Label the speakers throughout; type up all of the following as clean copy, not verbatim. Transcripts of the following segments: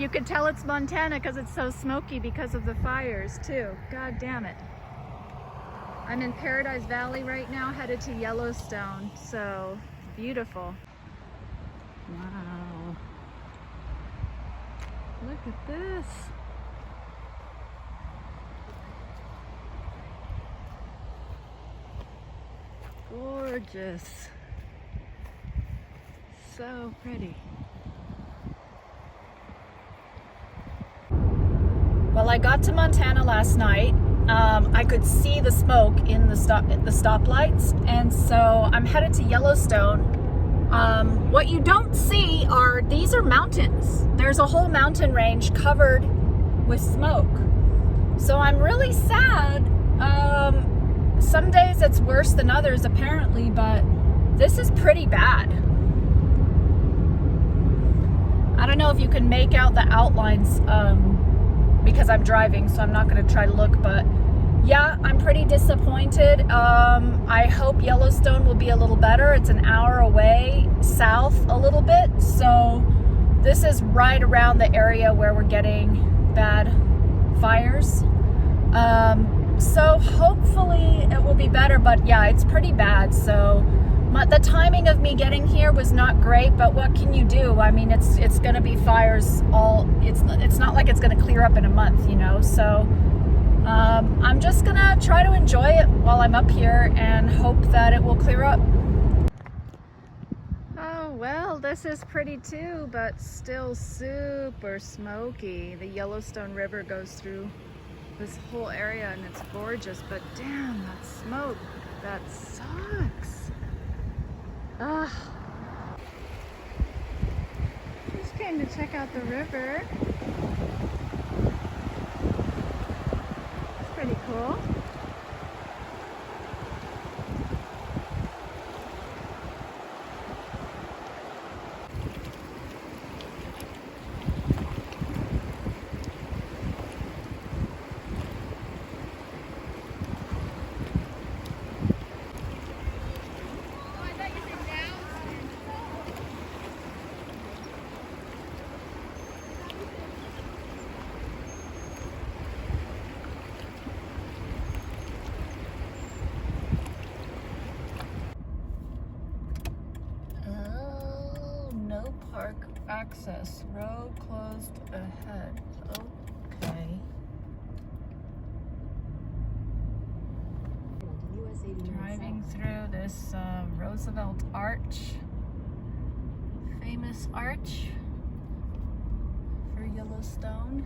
Speaker 1: you could tell it's Montana because it's so smoky because of the fires too. God damn it. I'm in Paradise Valley right now, headed to Yellowstone, so beautiful. Wow. Look at this. Gorgeous. So pretty. Well, I got to Montana last night. I could see the smoke in the stoplights, and so I'm headed to Yellowstone. What you don't see are, these are mountains. There's a whole mountain range covered with smoke. So I'm really sad. Some days it's worse than others apparently, but this is pretty bad. I don't know if you can make out the outlines because I'm driving, so I'm not going to try to look, but yeah, I'm pretty disappointed. I hope Yellowstone will be a little better. It's an hour away south a little bit, so this is right around the area where we're getting bad fires. So hopefully it will be better, but yeah, it's pretty bad. So the timing of me getting here was not great, but what can you do? I mean, it's going to be fires it's not like it's going to clear up in a month, you know? So I'm just going to try to enjoy it while I'm up here and hope that it will clear up. Oh, well, this is pretty too, but still super smoky. The Yellowstone River goes through this whole area and it's gorgeous, but damn, that smoke, that sucks. Ugh. Just came to check out the river. It's pretty cool. Park access. Road closed ahead. Okay. Driving through this Roosevelt Arch. Famous arch for Yellowstone.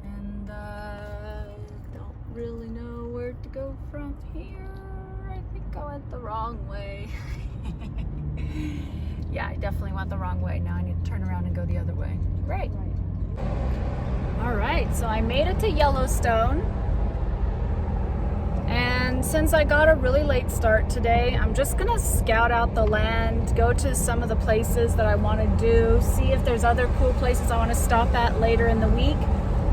Speaker 1: And don't really know where to go from here. I think I went the wrong way. Yeah, I definitely went the wrong way. Now I need to turn around and go the other way. Great. All right, so I made it to Yellowstone. And since I got a really late start today, I'm just gonna scout out the land, go to some of the places that I want to do, see if there's other cool places I want to stop at later in the week,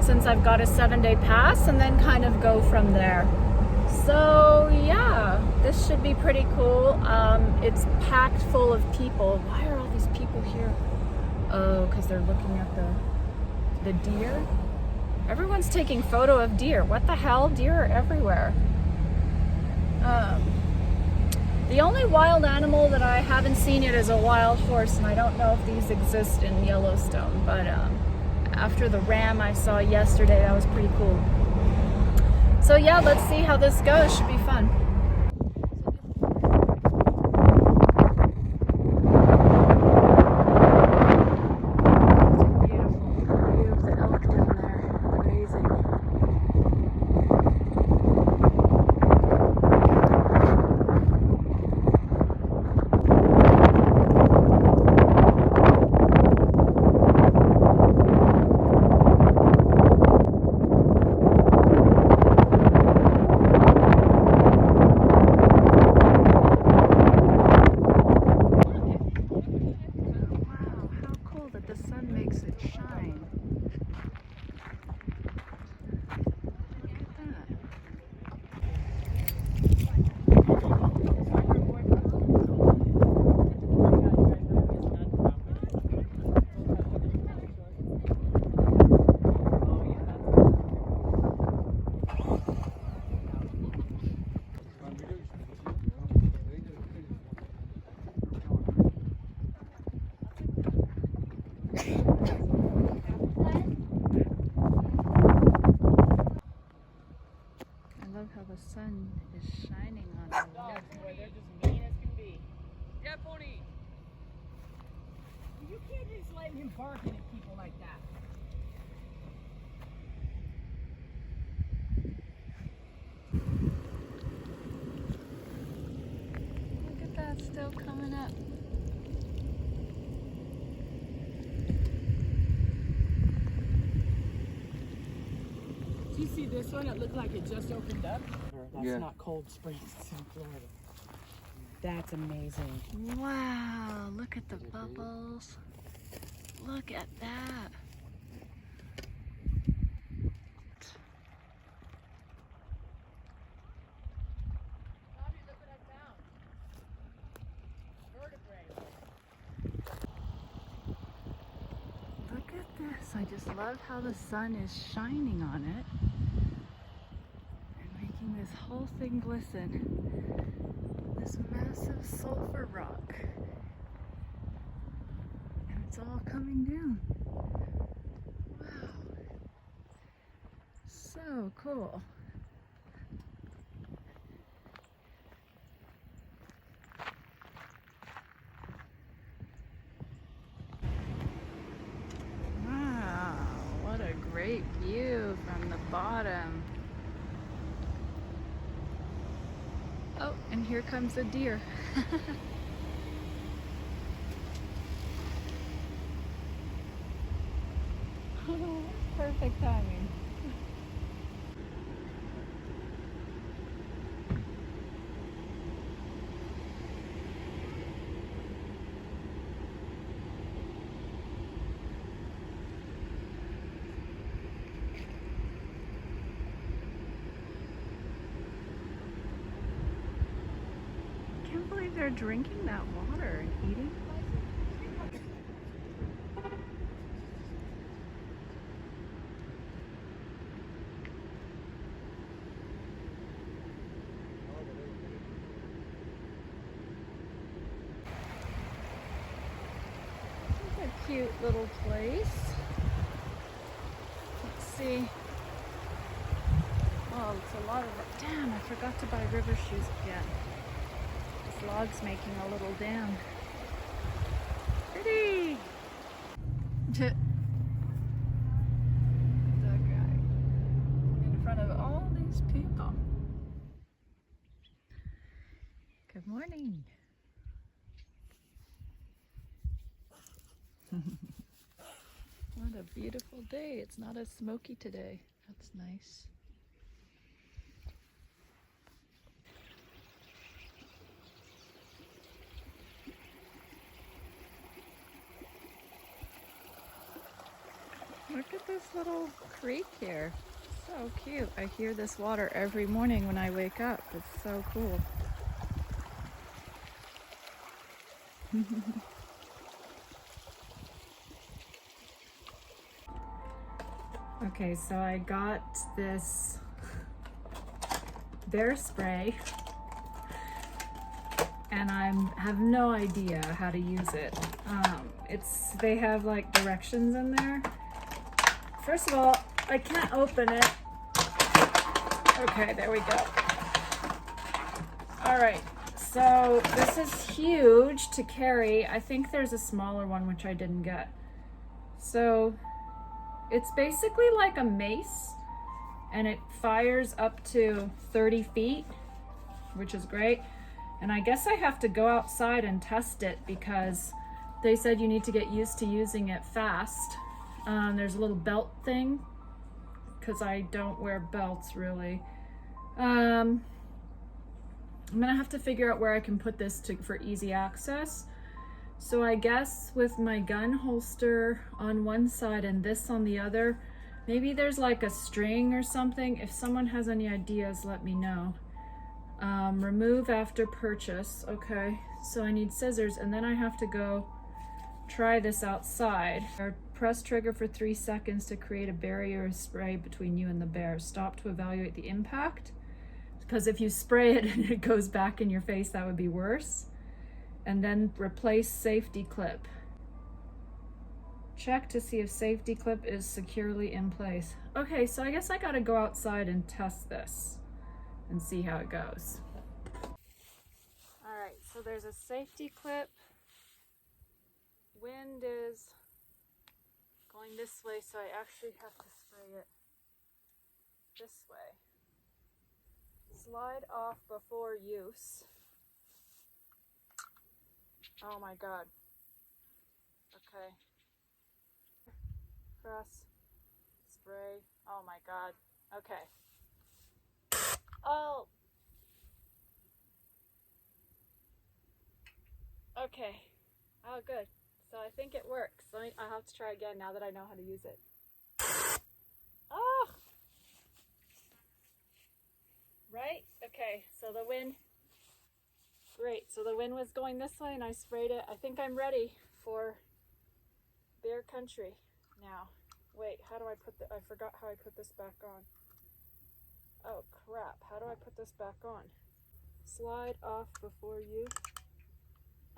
Speaker 1: since I've got a 7-day pass, and then kind of go from there. So yeah, this should be pretty cool. It's packed full of people. Why are all these people here? Oh, because they're looking at the deer. Everyone's taking photo of deer. What the hell? Deer are everywhere. The only wild animal that I haven't seen yet is a wild horse, and I don't know if these exist in Yellowstone, but after the ram I saw yesterday, that was pretty cool. So yeah, let's see how this goes. Should be fun. sun is shining on them.
Speaker 2: Dogs, boy, they're just mean as can be. Yeah, pony. You can't just let him barking at people like that.
Speaker 1: Look at that, still coming up.
Speaker 2: Do you see this one? It looked like it just opened up. That's
Speaker 3: Yeah.
Speaker 2: not Cold Springs, it's in Florida. That's amazing.
Speaker 1: Wow, look at the bubbles. Look at that.
Speaker 2: Bobby, look what I found. Vertebrae.
Speaker 1: Look at this. I just love how the sun is shining on it and making this whole thing glisten. This massive sulfur rock. And it's all coming down. Wow. So cool. Wow, what a great view from the bottom. Oh, and here comes a deer. Perfect timing. I can't believe they're drinking that water and eating. It's a cute little place. Let's see. Oh, it's a lot of. Damn, I forgot to buy river shoes again. This log's making a little dam. Pretty! The guy in front of all these people. Good morning. What a beautiful day. It's not as smoky today. That's nice. Look at this little creek here. So cute. I hear this water every morning when I wake up. It's so cool. Okay, so I got this bear spray and I have no idea how to use it. They have like directions in there. First of all, I can't open it. Okay, there we go. All right, so this is huge to carry. I think there's a smaller one which I didn't get. So it's basically like a mace and it fires up to 30 feet, which is great. And I guess I have to go outside and test it because they said you need to get used to using it fast. There's a little belt thing because I don't wear belts really. I'm gonna have to figure out where I can put this for easy access. So I guess with my gun holster on one side and this on the other, maybe there's like a string or something. If someone has any ideas, let me know. Remove after purchase. Okay, so I need scissors and then I have to go try this outside. Press trigger for 3 seconds to create a barrier spray between you and the bear. Stop to evaluate the impact. Because if you spray it and it goes back in your face, that would be worse. And then replace safety clip. Check to see if safety clip is securely in place. Okay, so I guess I gotta go outside and test this and see how it goes. All right, so there's a safety clip. Wind is going this way, so I actually have to spray it this way. Slide off before use. Oh my God. Okay. Cross. Spray. Oh my God. Okay. Oh. Okay. Oh, good. So I think it works. I'll have to try again now that I know how to use it. Oh. Right? Okay. So the wind. Great. So the wind was going this way and I sprayed it. I think I'm ready for bear country now. Wait, how do I put I forgot how I put this back on. Oh crap, how do I put this back on? Slide off before you.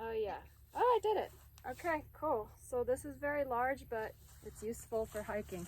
Speaker 1: Oh yeah. Oh, I did it. Okay, cool. So this is very large, but it's useful for hiking.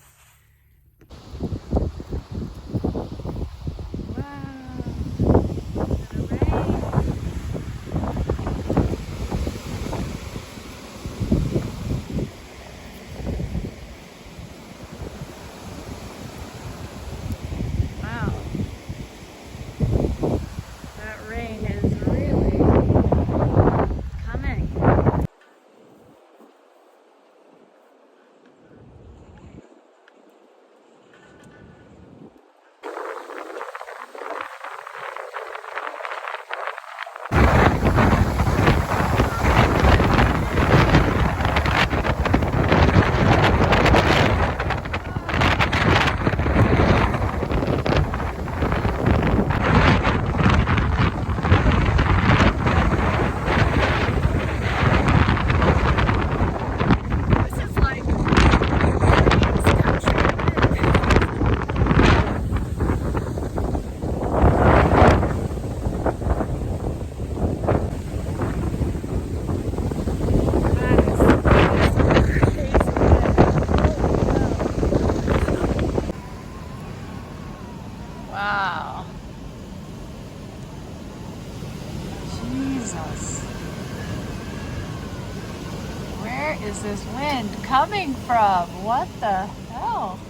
Speaker 1: Wow. Jesus. Where is this wind coming from? What the hell?